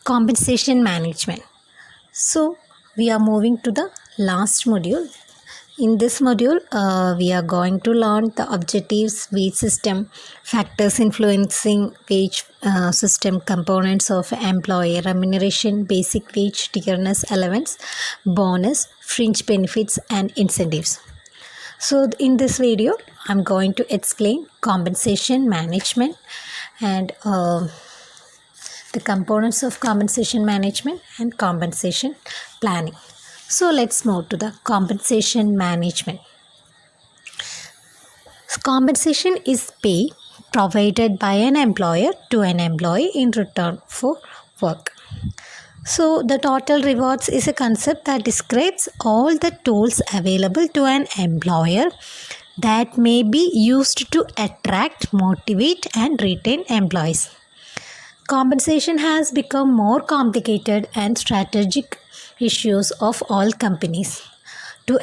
Compensation management. So we are moving to the last module. In this module, we are going to learn the objectives, wage system, factors influencing wage system, components of employee remuneration, basic wage, dearness allowance, bonus, fringe benefits, and incentives. So in this video, I'm going to explain compensation management and the components of compensation management and compensation planning. So let's move to the compensation management. Compensation is pay provided by an employer to an employee in return for work. So the total rewards is a concept that describes all the tools available to an employer that may be used to attract, motivate, and retain employees. Compensation has become more complicated and strategic issues of all companies. To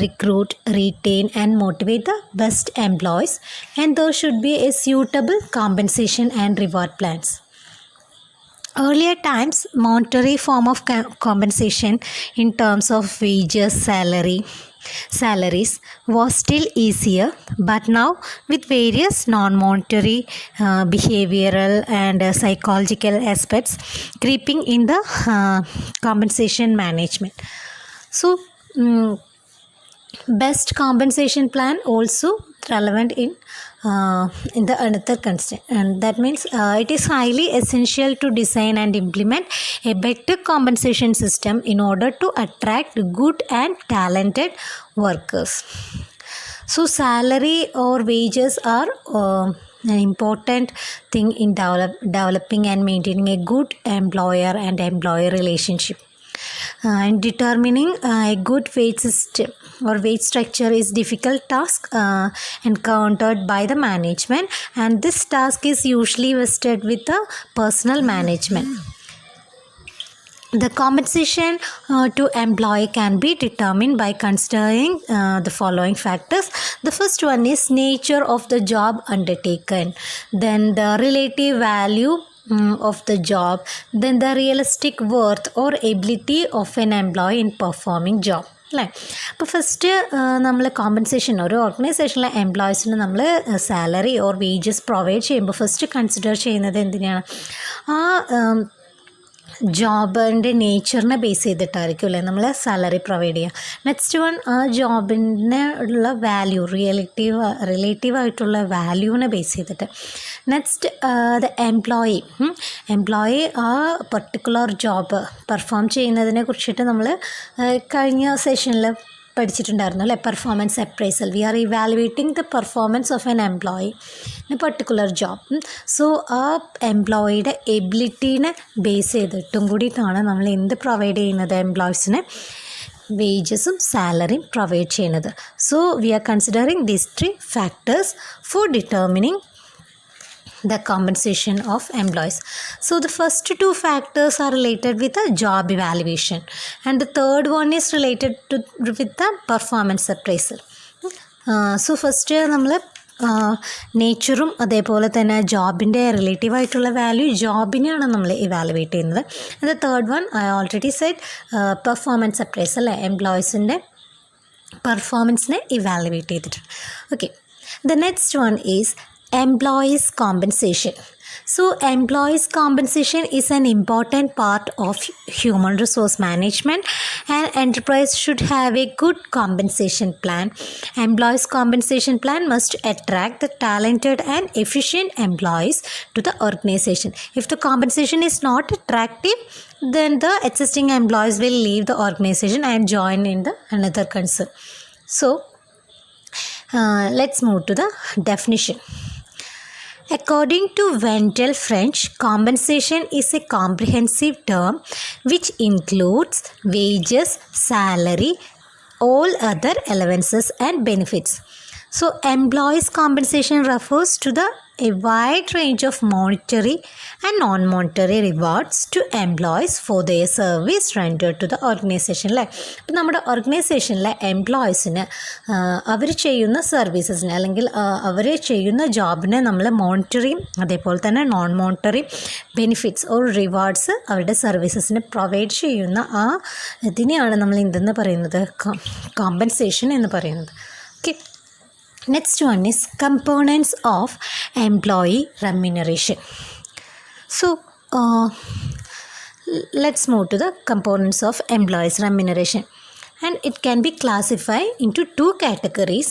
recruit, retain, and motivate the best employees, and there should be a suitable compensation and reward plans. Earlier times, monetary form of compensation in terms of wages, salaries was still easier, but now with various non-monetary behavioral and psychological aspects creeping in the compensation management. So best compensation plan also relevant in the another constraint, and that means it is highly essential to design and implement a better compensation system in order to attract good and talented workers. So salary or wages are an important thing in developing and maintaining a good employer and employee relationship. And determining a good wage system or wage structure is difficult task encountered by the management, and this task is usually vested with the personal management. The compensation to employee can be determined by considering the following factors. The first one is nature of the job undertaken, then the relative value of the job, then the realistic worth or ability of an employee in performing job. അല്ലേ? അപ്പോൾ first നമ്മൾ compensation ഒരു ഓർഗനൈസേഷനിലെ എംപ്ലോയീസിന് നമ്മൾ salary or wages provide ചെയ്യുമ്പോൾ first consider ചെയ്യുന്നത് എന്തിനാണ്? ആ ജോബിൻ്റെ നേച്ചറിനെ ബേസ് ചെയ്തിട്ടായിരിക്കും അല്ലേ നമ്മൾ സാലറി പ്രൊവൈഡ് ചെയ്യുക. നെക്സ്റ്റ് വൺ ആ ജോബിന് ഉള്ള വാല്യൂ റിലേറ്റീവായിട്ടുള്ള വാല്യൂവിനെ ബേസ് ചെയ്തിട്ട്. നെക്സ്റ്റ് ദ എംപ്ലോയി ആ പർട്ടിക്കുലർ ജോബ് പെർഫോം ചെയ്യുന്നതിനെ കുറിച്ചിട്ട് നമ്മൾ കഴിഞ്ഞ സെഷനിൽ പഠിച്ചിട്ടുണ്ടായിരുന്നു അല്ലേ? Performance appraisal. We are evaluating the performance of an employee in a particular job. So ആ എംപ്ലോയിയുടെ എബിലിറ്റീനെ ബേസ് ചെയ്തിട്ടും കൂടിയിട്ടാണ് നമ്മൾ എന്ത് പ്രൊവൈഡ് ചെയ്യുന്നത്? എംപ്ലോയീസിന് വേജസും സാലറിയും പ്രൊവൈഡ് ചെയ്യുന്നത്. So we R considering these 3 factors four determining the compensation of employees. So the first 2 factors are related with the job evaluation, and the third one is related with the performance appraisal. So first നമ്മൾ നേച്ചറും അതേപോലെ തന്നെ ജോബിൻ്റെ റിലേറ്റീവായിട്ടുള്ള value ജോബിനെയാണ് നമ്മൾ evaluate ചെയ്യുന്നത്. And the third one I already said performance appraisal, എംപ്ലോയീസിൻ്റെ പെർഫോമൻസിനെ evaluate ചെയ്തിട്ടുണ്ട്. Okay, the next one is employees compensation. So employees compensation is an important part of human resource management, and enterprise should have a good compensation plan. Employees compensation plan must attract the talented and efficient employees to the organization. If the compensation is not attractive, then the existing employees will leave the organization and join in the another concern. So let's move to the definition. According to Wendell French, compensation is a comprehensive term which includes wages, salary, all other allowances and benefits. So employees compensation refers to the a wide range of monetary and non-monetary rewards to employees for their service rendered to the organization. അല്ലേ, അപ്പം നമ്മുടെ ഓർഗനൈസേഷനിലെ എംപ്ലോയീസിന് അവർ ചെയ്യുന്ന സർവീസസിന് അല്ലെങ്കിൽ അവർ ചെയ്യുന്ന ജോബിന് നമ്മൾ മോണിറ്ററിയും അതേപോലെ തന്നെ non monetary benefits or rewards അവരുടെ സർവീസസിന് പ്രൊവൈഡ് ചെയ്യുന്ന ആ ഇതിനെയാണ് നമ്മൾ എന്തെന്ന് പറയുന്നത്, കോമ്പൻസേഷൻ എന്ന് പറയുന്നത്. Okay, next one is components of employee remuneration. So let's move to the components of employees remuneration, and it can be classified into two categories.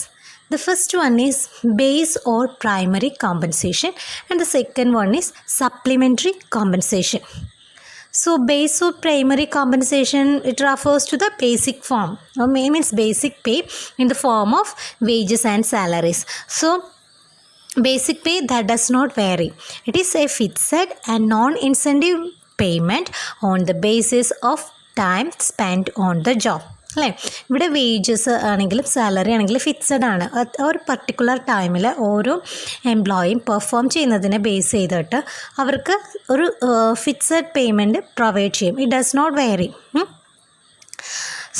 The first one is base or primary compensation, and the second one is supplementary compensation. So base or primary compensation, it refers to the basic form, or means basic pay in the form of wages and salaries. So basic pay that does not vary. It is a fixed and non-incentive payment on the basis of time spent on the job. അല്ലേ, ഇവിടെ wages ആണെങ്കിലും salary ആണെങ്കിലും fixed ആണ്. ഒരു particular ടൈമിൽ ഓരോ എംപ്ലോയിയും perform ചെയ്യുന്നതിനെ base ചെയ്തിട്ട് അവർക്ക് ഒരു ഫിക്സഡ് പേയ്മെൻറ്റ് പ്രൊവൈഡ് ചെയ്യും. It does not vary.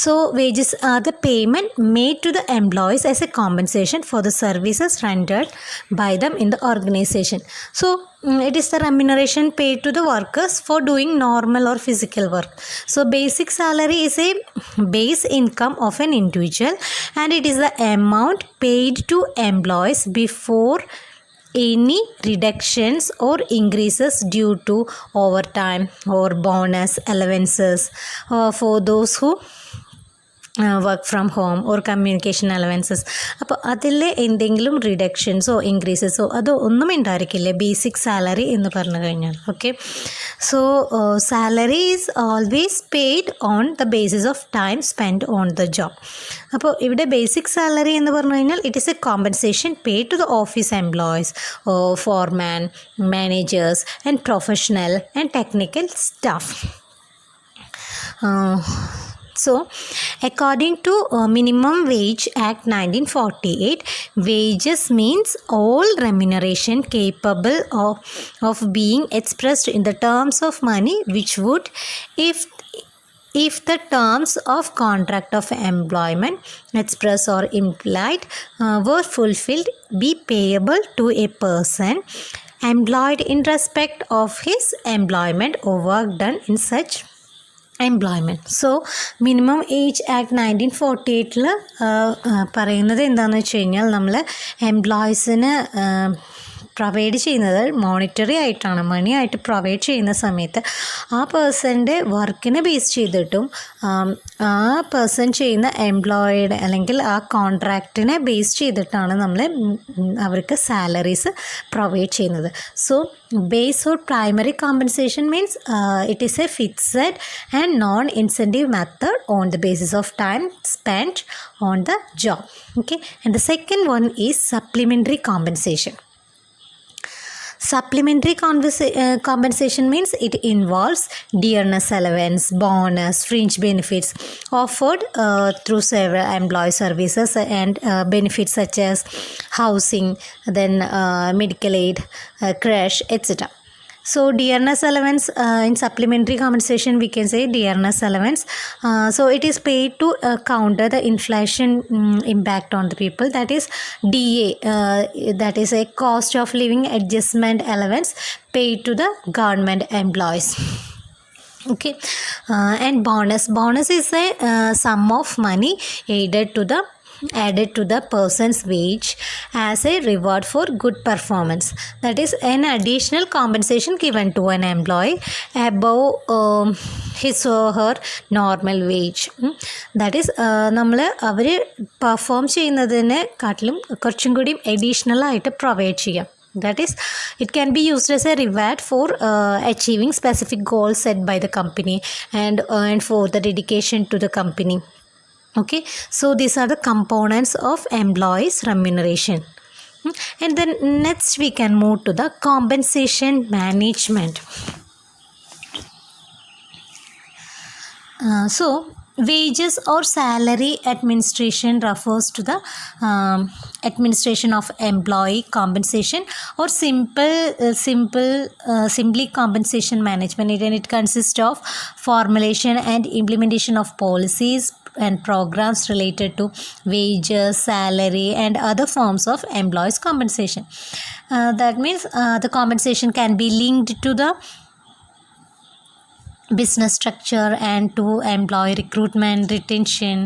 So wages are the payment made to the employees as a compensation for the services rendered by them in the organization. So it is the remuneration paid to the workers for doing normal or physical work. So basic salary is a base income of an individual, and it is the amount paid to employees before any reductions or increases due to overtime or bonus allowances for those who work from home or communication allowances. അപ്പോൾ അതിൽ എന്തെങ്കിലും റിഡക്ഷൻസോ ഇൻക്രീസസോ അതോ ഒന്നും ഉണ്ടായിരിക്കില്ല basic salary എന്ന് പറഞ്ഞു കഴിഞ്ഞാൽ. Okay, so salary is always paid on the basis of time spend on the job. അപ്പോൾ ഇവിടെ ബേസിക് സാലറി എന്ന് പറഞ്ഞു കഴിഞ്ഞാൽ it is a compensation paid to the office employees, foreman, managers and professional and technical staff. So, according to Minimum Wage Act 1948, wages means all remuneration capable of being expressed in the terms of money which would, if the terms of contract of employment express or implied were fulfilled, be payable to a person employed in respect of his employment or work done in such employment. So minimum age act 1948 പറയുന്നത് എന്താണെന്ന് വെച്ച് കഴിഞ്ഞാൽ നമ്മൾ എംപ്ലോയീസിന് provide ചെയ്യുന്നത് monetary ആയിട്ടാണ്, മണി ആയിട്ട് provide ചെയ്യുന്ന സമയത്ത് ആ പേഴ്സൻ്റെ വർക്കിനെ ബേസ് ചെയ്തിട്ടും ആ പേഴ്സൺ ചെയ്യുന്ന എംപ്ലോയിയുടെ അല്ലെങ്കിൽ ആ കോൺട്രാക്റ്റിനെ ബേസ് ചെയ്തിട്ടാണ് നമ്മൾ അവർക്ക് സാലറീസ് പ്രൊവൈഡ് ചെയ്യുന്നത്. So base or primary compensation means it is a fixed and non-incentive method on the basis of time spent on the job. Okay, and the second one is supplementary compensation. Supplementary compensation means it involves dearness allowance, bonus, fringe benefits offered through several employee services and benefits such as housing, then medical aid, crash, etc. So dearness allowance, in supplementary compensation we can say dearness allowance. So it is paid to counter the inflation impact on the people. That is DA, that is a cost of living adjustment allowance paid to the government employees. Okay, and bonus is a sum of money added to the person's wage as a reward for good performance. That is an additional compensation given to an employee above his or her normal wage. That is നമ്മൾ അവർ perform ചെയ്യുന്നതിനെ കാട്ടിലും കുറച്ചും കൂടി additional ആയിട്ട് provide ചെയ്യാം. That is, it can be used as a reward for achieving specific goals set by the company and for the dedication to the company. Okay, so these are the components of employees remuneration. And then next we can move to the compensation management. So wages or salary administration refers to the administration of employee compensation, or simply compensation management. And it consists of formulation and implementation of policies and programs related to wages, salary, and other forms of employees compensation. That means the compensation can be linked to the business structure and to employee recruitment, retention,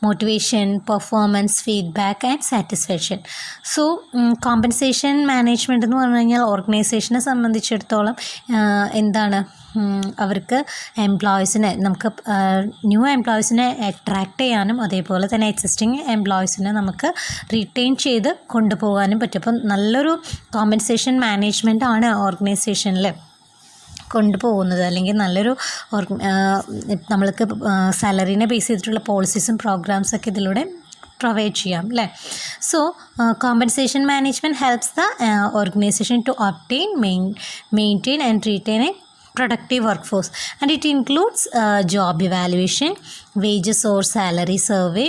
motivation, performance, feedback, and satisfaction. So compensation management എന്ന് പറഞ്ഞു കഴിഞ്ഞാൽ ഓർഗനൈസേഷനെ സംബന്ധിച്ചിടത്തോളം എന്താണ്, അവർക്ക് എംപ്ലോയീസിനെ, നമുക്ക് new എംപ്ലോയീസിനെ attract ചെയ്യാനും അതേപോലെ തന്നെ എക്സിസ്റ്റിംഗ് എംപ്ലോയീസിനെ നമുക്ക് റീറ്റെയിൻ ചെയ്ത് കൊണ്ടുപോകാനും പറ്റും. അപ്പം നല്ലൊരു കോമ്പൻസേഷൻ മാനേജ്മെൻ്റ് ആണ് ഓർഗനൈസേഷനിൽ കൊണ്ടുപോകുന്നത്. അല്ലെങ്കിൽ നല്ലൊരു നമ്മൾക്ക് സാലറീനെ ബേസ് ചെയ്തിട്ടുള്ള പോളിസീസും പ്രോഗ്രാംസൊക്കെ ഇതിലൂടെ പ്രൊവൈഡ് ചെയ്യാം അല്ലേ. So compensation management helps the organization to obtain, maintain and retain a productive workforce, and it includes job evaluation, wages or salary survey,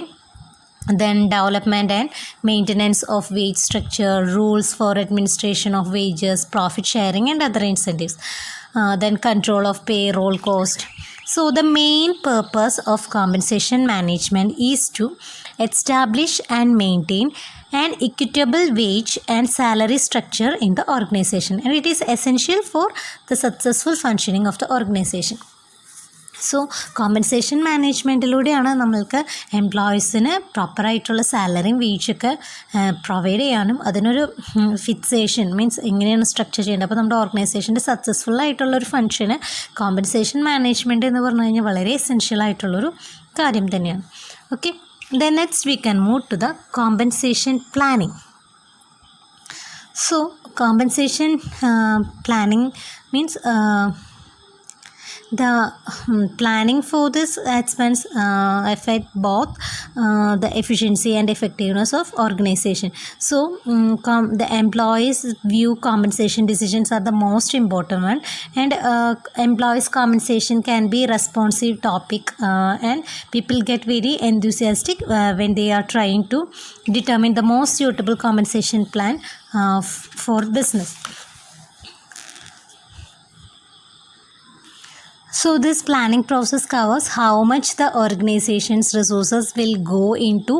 then development and maintenance of wage structure, rules for administration of wages, profit sharing, and other incentives, then control of payroll cost. So the main purpose of compensation management is to establish and maintain an equitable wage and salary structure in the organization, and it is essential for the successful functioning of the organization. So compensation മാനേജ്മെൻറ്റിലൂടെയാണ് നമ്മൾക്ക് എംപ്ലോയീസിന് പ്രോപ്പറായിട്ടുള്ള സാലറിയും വേജൊക്കെ provide ചെയ്യാനും അതിനൊരു fixation means എങ്ങനെയാണ് structure ചെയ്യേണ്ടത്. അപ്പോൾ നമ്മുടെ ഓർഗനൈസേഷൻ്റെ സക്സസ്ഫുൾ ആയിട്ടുള്ളൊരു ഫംഗ്ഷന് കോമ്പൻസേഷൻ മാനേജ്മെൻറ്റ് എന്ന് പറഞ്ഞു കഴിഞ്ഞാൽ വളരെ എസെൻഷ്യൽ ആയിട്ടുള്ളൊരു കാര്യം തന്നെയാണ്. Okay, then next we can move to the compensation planning. So compensation planning means the planning for this expense affect both the efficiency and effectiveness of organization. So the employees view compensation decisions are the most important one, and employees compensation can be responsive topic, and people get very enthusiastic when they are trying to determine the most suitable compensation plan for business. So this planning process covers how much the organization's resources will go into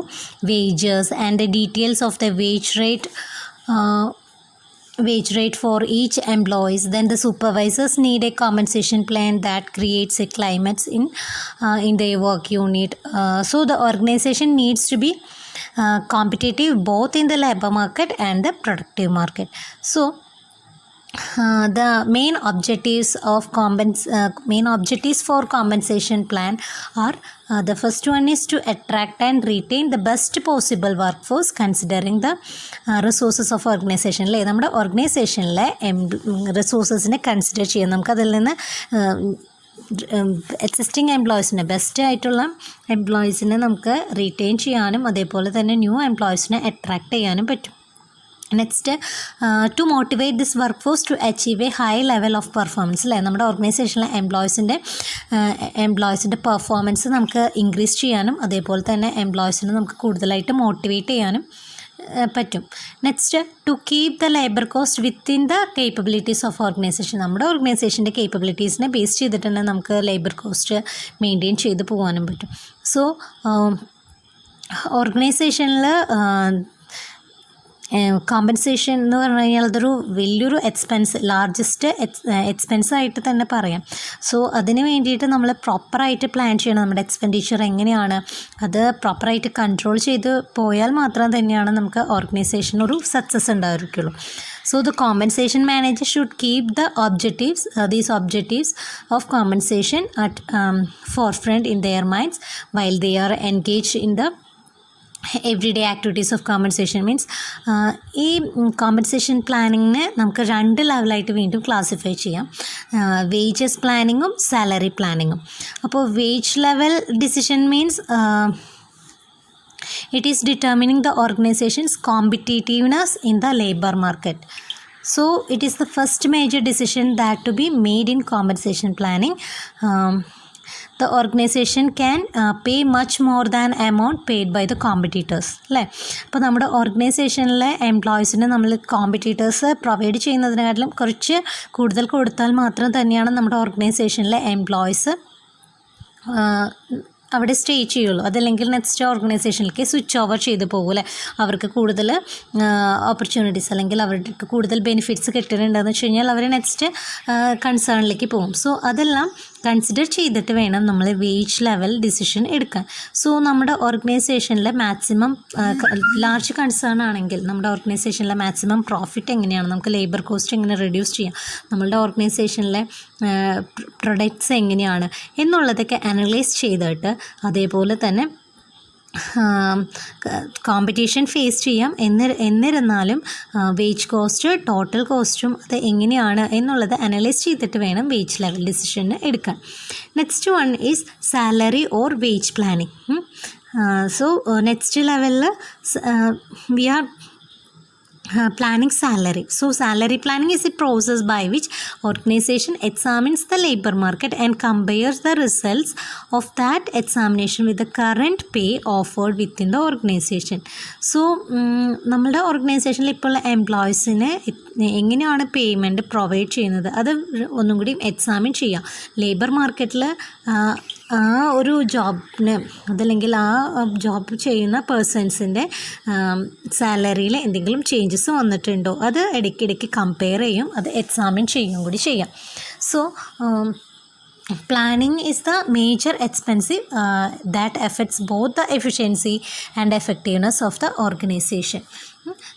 wages and the details of the wage rate for each employees. Then the supervisors need a compensation plan that creates a climate in their work unit. So the organization needs to be competitive both in the labor market and the productive market. So the main objectives for compensation plan are the first one is to attract and retain the best possible workforce considering the resources of organization. അല്ലേ, നമ്മുടെ ഓർഗനൈസേഷനിലെ റിസോഴ്സസിനെ consider ചെയ്യാം. നമുക്കതിൽ നിന്ന് existing എംപ്ലോയീസിനെ, best ആയിട്ടുള്ള എംപ്ലോയീസിനെ നമുക്ക് retain ചെയ്യാനും അതേപോലെ തന്നെ ന്യൂ എംപ്ലോയീസിനെ അട്രാക്റ്റ് ചെയ്യാനും പറ്റും. Next, to motivate this workforce to achieve a high level of performance. അല്ലേ, നമ്മുടെ ഓർഗനൈസേഷനിലെ എംപ്ലോയീസിൻ്റെ പെർഫോമൻസ് നമുക്ക് ഇൻക്രീസ് ചെയ്യാനും അതേപോലെ തന്നെ എംപ്ലോയീസിനെ നമുക്ക് കൂടുതലായിട്ട് മോട്ടിവേറ്റ് ചെയ്യാനും പറ്റും. Next, to keep the labour cost within the capabilities of organization. നമ്മുടെ ഓർഗനൈസേഷൻ്റെ കേപ്പബിലിറ്റീസിനെ ബേസ് ചെയ്തിട്ടുണ്ടെങ്കിൽ നമുക്ക് ലേബർ കോസ്റ്റ് മെയിൻറ്റെയിൻ ചെയ്ത് പോകാനും പറ്റും. സോ ഓർഗനൈസേഷനിൽ കോമ്പൻസേഷൻ എന്ന് പറഞ്ഞു കഴിഞ്ഞാൽ അതൊരു വലിയൊരു ലാർജസ്റ്റ് എക്സ്പെൻസായിട്ട് തന്നെ പറയാം. സോ അതിന് വേണ്ടിയിട്ട് നമ്മൾ പ്രോപ്പറായിട്ട് പ്ലാൻ ചെയ്യണം. നമ്മുടെ എക്സ്പെൻഡിച്ചർ എങ്ങനെയാണ് അത് പ്രോപ്പറായിട്ട് കൺട്രോൾ ചെയ്ത് പോയാൽ മാത്രം തന്നെയാണ് നമുക്ക് ഓർഗനൈസേഷന് ഒരു success ഉണ്ടായിരിക്കുള്ളൂ. So the compensation manager should keep the these objectives of compensation at forefront in their minds while they are engaged in the everyday activities of compensation. Means ഈ കോമ്പൻസേഷൻ പ്ലാനിങ്ങിനെ നമുക്ക് 2 ലെവലായിട്ട് വീണ്ടും ക്ലാസിഫൈ ചെയ്യാം. വേജസ് പ്ലാനിങ്ങും salary പ്ലാനിങ്ങും. അപ്പോൾ wage level decision means it is determining the organization's competitiveness in the labor market. So it is the first major decision that to be made in compensation planning. The organization can pay much more than amount paid by the competitors അല്ലേ. അപ്പോൾ നമ്മുടെ ഓർഗനൈസേഷനിലെ എംപ്ലോയീസിന് നമ്മൾ competitors provide ചെയ്യുന്നതിനെക്കാട്ടിലും കുറച്ച് കൂടുതൽ കൊടുത്താൽ മാത്രം തന്നെയാണ് നമ്മുടെ ഓർഗനൈസേഷനിലെ എംപ്ലോയീസ് അവിടെ സ്റ്റേ ചെയ്യുള്ളൂ. അതല്ലെങ്കിൽ നെക്സ്റ്റ് ഓർഗനൈസേഷനിലേക്ക് സ്വിച്ച് ഓവർ ചെയ്ത് പോകും അല്ലേ. അവർക്ക് കൂടുതൽ ഓപ്പർച്യൂണിറ്റീസ് അല്ലെങ്കിൽ അവർക്ക് കൂടുതൽ ബെനിഫിറ്റ്സ് കിട്ടുന്നുണ്ടെന്ന് വെച്ച് കഴിഞ്ഞാൽ അവർ നെക്സ്റ്റ് കൺസേണിലേക്ക് പോകും. സോ അതെല്ലാം കൺസിഡർ ചെയ്തിട്ട് വേണം നമ്മൾ വേജ് ലെവൽ ഡിസിഷൻ എടുക്കാൻ. സോ നമ്മുടെ ഓർഗനൈസേഷനിലെ മാക്സിമം ലാർജ് കൺസേൺ ആണെങ്കിൽ നമ്മുടെ ഓർഗനൈസേഷനിലെ മാക്സിമം പ്രോഫിറ്റ് എങ്ങനെയാണ്, നമുക്ക് ലേബർ കോസ്റ്റ് എങ്ങനെ റെഡ്യൂസ് ചെയ്യാം, നമ്മളുടെ ഓർഗനൈസേഷനിലെ പ്രൊഡക്ട്സ് എങ്ങനെയാണ് എന്നുള്ളതൊക്കെ അനലൈസ് ചെയ്തിട്ട് അതേപോലെ തന്നെ കോമ്പറ്റീഷൻ ഫേസ് ചെയ്യാം. എന്നിരുന്നാലും വേജ് കോസ്റ്റ് ടോട്ടൽ കോസ്റ്റും അത് എങ്ങനെയാണ് എന്നുള്ളത് അനലൈസ് ചെയ്തിട്ട് വേണം വേജ് ലെവൽ ഡിസിഷൻ എടുക്കാൻ. Next one is salary or wage planning. So next ലെവലിൽ we are planning salary. So salary planning is a process by which organization examines the labor market and compares the results of that examination with the current pay offered within the organization. So നമ്മളുടെ ഓർഗനൈസേഷനിൽ ഇപ്പോൾ എംപ്ലോയീസിന് എങ്ങനെയാണ് payment provide ചെയ്യുന്നത് അത് ഒന്നും കൂടി examine ചെയ്യാം. Labour മാർക്കറ്റിൽ ആ ഒരു ജോബിന് അതല്ലെങ്കിൽ ആ ജോബ് ചെയ്യുന്ന പേഴ്സൺസിൻ്റെ സാലറിയിൽ എന്തെങ്കിലും ചേഞ്ചസ് വന്നിട്ടുണ്ടോ അത് ഇടയ്ക്കിടയ്ക്ക് കമ്പയർ ചെയ്യും, അത് എക്സാമിൻ ചെയ്യുകയും കൂടി ചെയ്യാം. So planning is the major expensive that affects both the efficiency and effectiveness of the organization.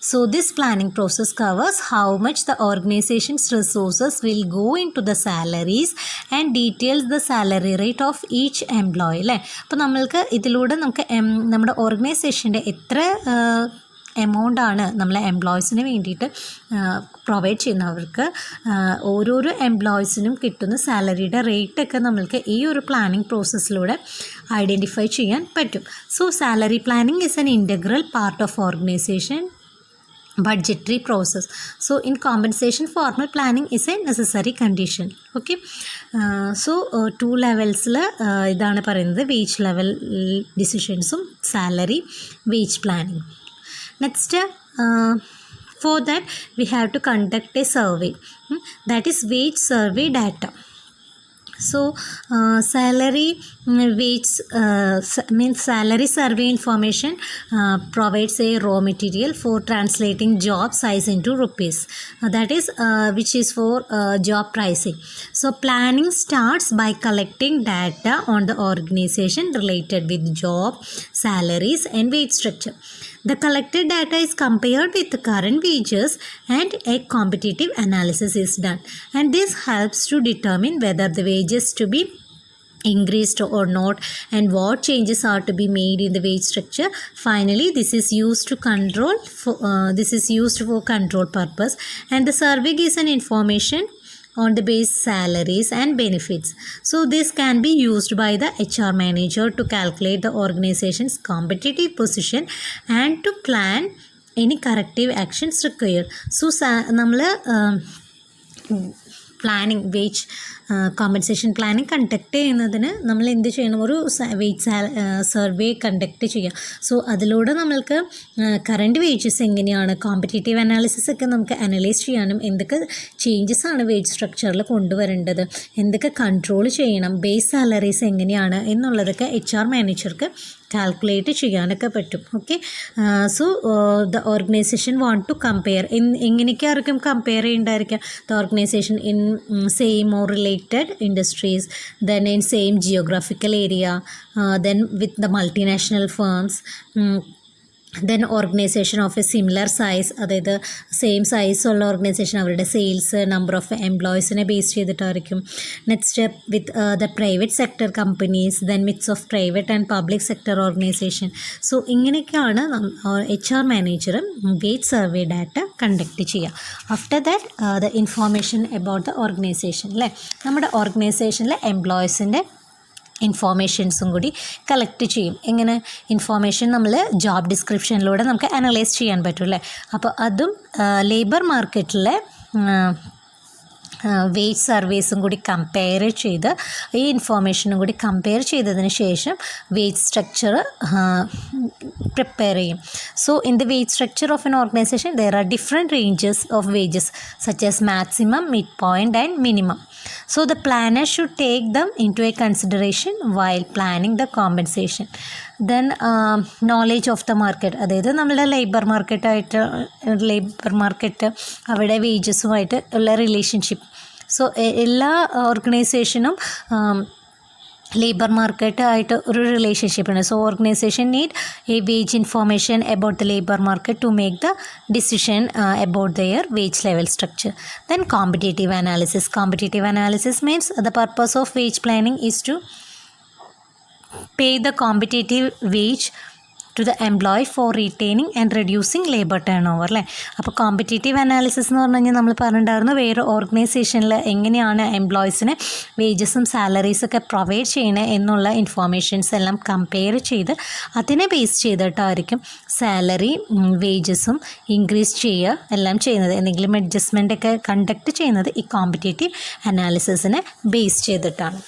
So this planning process covers how much the organization's resources will go into the salaries and details the salary rate of each employee അല്ലേ. അപ്പോൾ നമ്മൾക്ക് ഇതിലൂടെ നമുക്ക് നമ്മുടെ ഓർഗനൈസേഷൻ്റെ എത്ര എമൗണ്ടാണ് നമ്മളെ എംപ്ലോയീസിന് വേണ്ടിയിട്ട് provide ചെയ്യുന്നവർക്ക് ഓരോരോ എംപ്ലോയീസിനും കിട്ടുന്ന സാലറിയുടെ റേറ്റൊക്കെ നമ്മൾക്ക് ഈ ഒരു പ്ലാനിങ് പ്രോസസ്സിലൂടെ ഐഡൻറ്റിഫൈ ചെയ്യാൻ പറ്റും. So salary planning is an integral part of organisation budgetary process. So in compensation formal planning is a necessary condition. Okay. So two levels ഇതാണ് പറയുന്നത് വേജ് ലെവൽ ഡിസിഷൻസും salary wage planning. Next for that we have to conduct a survey, that is wage survey data. So salary wage means salary survey information provides a raw material for translating job size into rupees, that is which is for job pricing. So planning starts by collecting data on the organization related with job, salaries and wage structure. The collected data is compared with the current wages and a competitive analysis is done, and this helps to determine whether the wages to be increased or not and what changes are to be made in the wage structure. Finally, this is used for control purpose, and the survey gives an information on the base salaries and benefits. So this can be used by the HR manager to calculate the organization's competitive position and to plan any corrective actions required. So നമ്മൾ planning wage compensation planning conduct ചെയ്യുന്നതിന് നമ്മൾ എന്ത് ചെയ്യണം, ഒരു wage survey conduct ചെയ്യാം. So അതിലൂടെ നമ്മൾക്ക് current wages എങ്ങനെയാണ്, കോമ്പറ്റേറ്റീവ് അനാലിസിസ് ഒക്കെ നമുക്ക് അനലൈസ് ചെയ്യാനും എന്തൊക്കെ ചേഞ്ചസ് ആണ് വേജ് സ്ട്രക്ചറിൽ കൊണ്ടുവരേണ്ടത്, എന്തൊക്കെ കൺട്രോൾ ചെയ്യണം, ബേസ് സാലറീസ് എങ്ങനെയാണ് എന്നുള്ളതൊക്കെ HR മാനേജർക്ക് കാൽക്കുലേറ്റ് ചെയ്യാനൊക്കെ പറ്റും. Okay. So the organization want to compare, എങ്ങനെയൊക്കെ ആർക്കും കമ്പയർ ചെയ്യേണ്ടായിരിക്കാം, the organization in same or related industries, then in same geographical area, then with the multinational firms, then organization of a similar size, അതായത് same സൈസുള്ള organization അവരുടെ sales number of എംപ്ലോയീസിനെ base ചെയ്തിട്ടായിരിക്കും. Next with the private sector companies, then mix of private and public sector organization. So ഇങ്ങനെയൊക്കെയാണ് HR manager wage survey data conduct ചെയ്യുക. After that the information about the organisation അല്ലേ, നമ്മുടെ ഓർഗനൈസേഷനിലെ എംപ്ലോയീസിൻ്റെ ഇൻഫോർമേഷൻസും കൂടി collect ചെയ്യും. എങ്ങനെ ഇൻഫോർമേഷൻ നമ്മൾ ജോബ് ഡിസ്ക്രിപ്ഷനിലൂടെ നമുക്ക് അനലൈസ് ചെയ്യാൻ പറ്റും അല്ലേ. അപ്പോൾ അതും ലേബർ മാർക്കറ്റിലെ വേജ് സർവേസും കൂടി കമ്പയർ ചെയ്ത് ഈ ഇൻഫോർമേഷനും കൂടി കമ്പയർ ചെയ്തതിന് ശേഷം വേജ് സ്ട്രക്ചർ പ്രിപ്പയർ ചെയ്യും. So in the wage structure of N organisation there are different ranges of wages such as maximum, mid point and minimum. So the planner should take them into a consideration while planning the compensation. Then knowledge of the market, അതായത് നമ്മുടെ labour market അവിടെ വേജസുമായിട്ട് ഉള്ള relationship. So എല്ലാ ഓർഗനൈസേഷനും labour മാർക്കറ്റായിട്ട് ഒരു റിലേഷൻഷിപ്പാണ്. So organization need a wage information about the labour market to make the decision about their wage level structure. Then competitive analysis. Competitive analysis means the purpose of wage planning is to pay the competitive wage to the employee for retaining and reducing labour turnover അല്ലേ. അപ്പോൾ competitive analysis എന്ന് പറഞ്ഞു കഴിഞ്ഞാൽ നമ്മൾ പറഞ്ഞിട്ടുണ്ടായിരുന്നു വേറെ ഓർഗനൈസേഷനിൽ എങ്ങനെയാണ് എംപ്ലോയീസിന് വേജസും സാലറീസൊക്കെ പ്രൊവൈഡ് ചെയ്യണേ എന്നുള്ള ഇൻഫോർമേഷൻസ് എല്ലാം കമ്പയർ ചെയ്ത് അതിനെ ബേസ് ചെയ്തിട്ടായിരിക്കും സാലറി വേജസും ഇൻക്രീസ് ചെയ്യുക എല്ലാം ചെയ്യുന്നത്. എന്തെങ്കിലും അഡ്ജസ്റ്റ്മെൻ്റ് ഒക്കെ കണ്ടക്ട് ചെയ്യുന്നത് ഈ കോമ്പറ്റേറ്റീവ് അനാലിസിസിനെ ബേസ് ചെയ്തിട്ടാണ്.